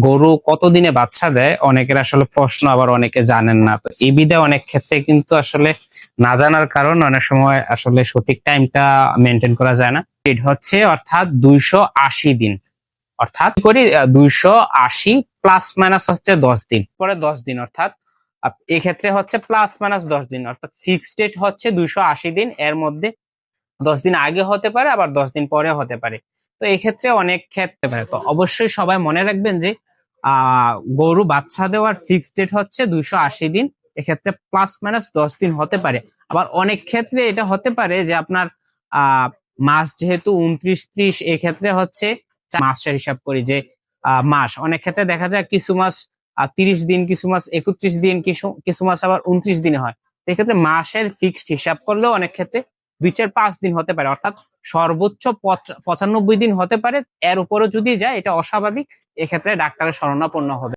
গরু কতদিনে বাচ্চা দেয় অনেকের আসলে প্রশ্ন, আবার অনেকে জানেন না। তো এই বিধায় অনেক ক্ষেত্রে কিন্তু আসলে না জানার কারণ অনেক সময় আসলে সঠিক টাইমটা মেনটেন করা যায় না। এটা হচ্ছে অর্থাৎ 280 দিন, অর্থাৎ করি 280 প্লাস মাইনাস হচ্ছে 10 দিন, পরে 10 দিন, অর্থাৎ এই ক্ষেত্রে হচ্ছে প্লাস মাইনাস 10 দিন, অর্থাৎ ফিক্সড ডেট হচ্ছে 280 দিন। এর মধ্যে 10 দিন আগে হতে পারে, আবার 10 দিন পরে হতে পারে। তো এই ক্ষেত্রে অনেক ক্ষেত্রে পারে। তো অবশ্যই সবাই মনে রাখবেন যে গরু বাচ্চা দেওয়ার ফিক্সড ডেট হচ্ছে 280 দিন। এক্ষেত্রে প্লাস মাইনাস 10 দিন হতে পারে। আবার অনেক ক্ষেত্রে এটা হতে পারে যে আপনার মাস যেহেতু 29-30, এক্ষেত্রে হচ্ছে মাসের হিসাব করি যে মাস, অনেক ক্ষেত্রে দেখা যায় কিছু মাস 30 দিন, কিছু মাস 31 দিন, কিছু মাস আবার 29 দিনে হয়। এক্ষেত্রে মাসের ফিক্সড হিসাব করলেও অনেক ক্ষেত্রে 2, 4, 5 দিন হতে পারে, অর্থাৎ সর্বোচ্চ 95 দিন হতে পারে। এর উপরে যদি যায় এটা অস্বাভাবিক, এক্ষেত্রে ডাক্তারের শরণাপন্ন হবে।